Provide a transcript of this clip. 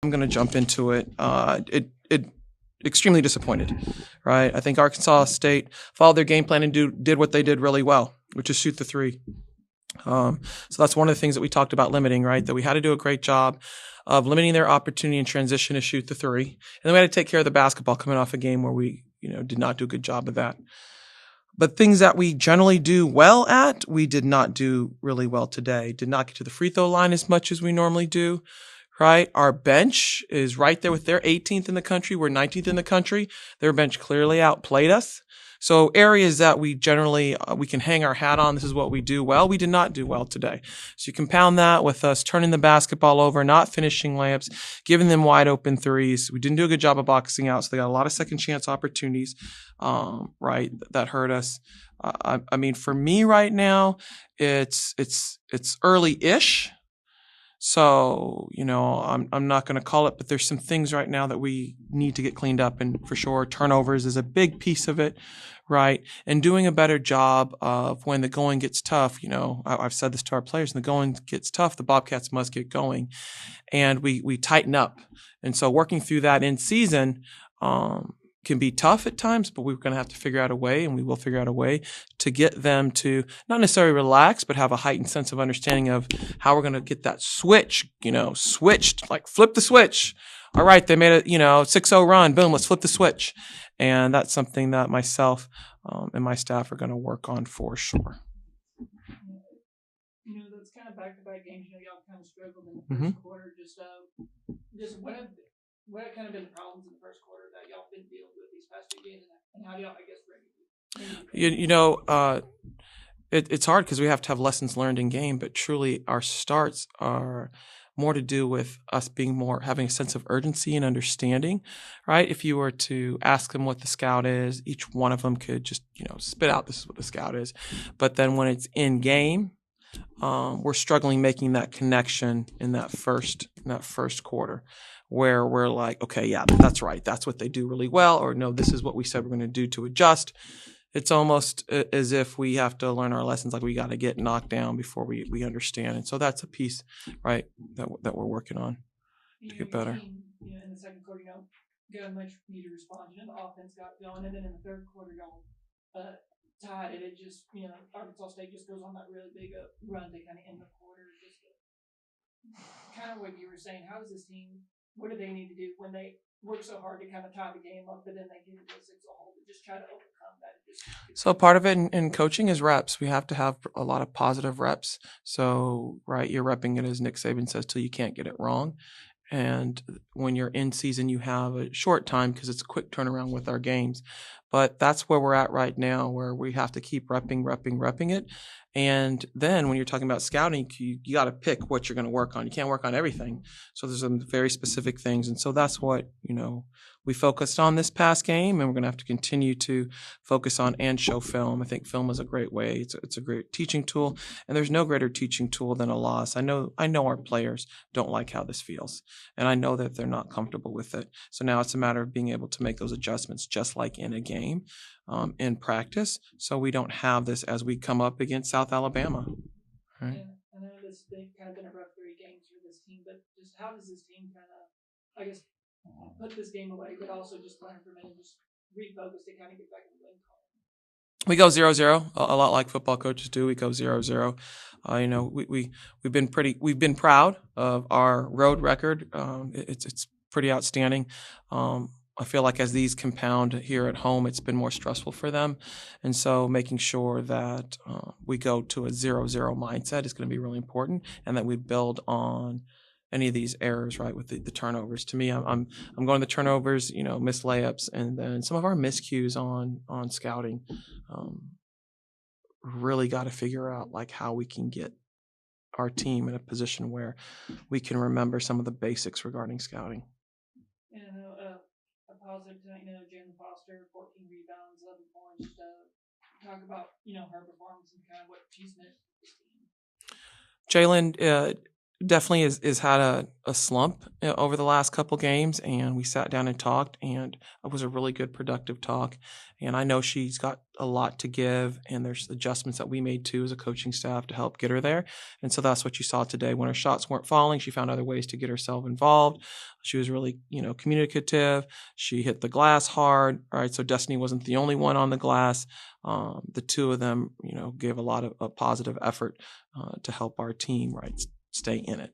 I'm going to jump into it. It extremely disappointed, right? I think Arkansas State followed their game plan and did what they did really well, which is shoot the three. So that's one of the things that we talked about limiting, right? That we had to do a great job of limiting their opportunity in transition to shoot the three, and then we had to take care of the basketball coming off a game where we, did not do a good job of that. But things that we generally do well at, we did not do really well today. Did not get to the free throw line as much as we normally do, right? Our bench is right there with their 18th in the country. We're 19th in the country. Their bench clearly outplayed us. So areas that we generally, we can hang our hat on, this is what we do well, we did not do well today. So you compound that with us turning the basketball over, not finishing layups, giving them wide open threes. We didn't do a good job of boxing out, so they got a lot of second chance opportunities, right, that hurt us. I mean, for me right now, it's early-ish. So, I'm not going to call it, but there's some things right now that we need to get cleaned up. And for sure, turnovers is a big piece of it, right? And doing a better job of when the going gets tough. I've said this to our players, when the going gets tough, the Bobcats must get going. And we tighten up. And so working through that in season, can be tough at times, but we're going to have to figure out a way, and we will figure out a way to get them to not necessarily relax, but have a heightened sense of understanding of how we're going to get that switch, switched, like flip the switch. All right, they made a, 6-0 run. Boom, let's flip the switch. And that's something that myself and my staff are going to work on for sure. That's kind of back-to-back games. Y'all kind of struggled in the first quarter. Just what have kind of been the problems in the first quarter that y'all been dealing with these past two games, and how do y'all, I guess, bring it? It's hard because we have to have lessons learned in game, but truly our starts are more to do with us having a sense of urgency and understanding, right? If you were to ask them what the scout is, each one of them could just, spit out, this is what the scout is. But then when it's in game, we're struggling making that connection in that first quarter, where we're like, okay, yeah, that's right, that's what they do really well, or no, this is what we said we're going to do to adjust. It's almost as if we have to learn our lessons, like we got to get knocked down before we understand. And so that's a piece, right, that we're working on to get better. Team, in the second quarter, got a much needed response. The offense got going, and then in the third quarter, y'all tied it. It just, Arkansas State just goes on that really big run to kind of end the quarter. Just kind of what you were saying. How does this team? What do they need to do when they work so hard to kind of tie the game up, but then they get into a 6-0 hole to just try to overcome that? So part of it in coaching is reps. We have to have a lot of positive reps. So, right, you're repping it, as Nick Saban says, till you can't get it wrong. And when you're in season, you have a short time because it's a quick turnaround with our games. But that's where we're at right now, where we have to keep repping it. And then when you're talking about scouting, you got to pick what you're going to work on. You can't work on everything. So there's some very specific things. And so that's what, we focused on this past game, and we're going to have to continue to focus on and show film. I think film is a great way. It's a great teaching tool, and there's no greater teaching tool than a loss. I know our players don't like how this feels, and I know that they're not comfortable with it. So now it's a matter of being able to make those adjustments, just like in a game, in practice, so we don't have this as we come up against South Alabama. Right? Yeah, I know this thing kind of been a rough 3 games for this team, but just how does this team kind of, I guess, put this game away, but also just learn from it and just refocus to kind of get back in the win column? We go 0-0, a lot like football coaches do. We go 0-0. We've been proud of our road record. It's pretty outstanding. I feel like as these compound here at home, it's been more stressful for them. And so making sure that we go to a 0-0 mindset is going to be really important, and that we build on any of these errors, right, with the turnovers. To me, I'm going to the turnovers, missed layups, and then some of our miscues on scouting. Really got to figure out like how we can get our team in a position where we can remember some of the basics regarding scouting. A positive tonight, Jalen Foster, 14 rebounds, 11 points. Talk about, her performance and kind of what she's meant to this team. Jalen definitely is had a slump over the last couple games, and we sat down and talked, and it was a really good, productive talk. And I know she's got a lot to give, and there's adjustments that we made too as a coaching staff to help get her there. And so that's what you saw today. When her shots weren't falling, she found other ways to get herself involved. She was really, communicative. She hit the glass hard, right? So Destiny wasn't the only one on the glass. The two of them, gave a lot of a positive effort to help our team, right, stay in it.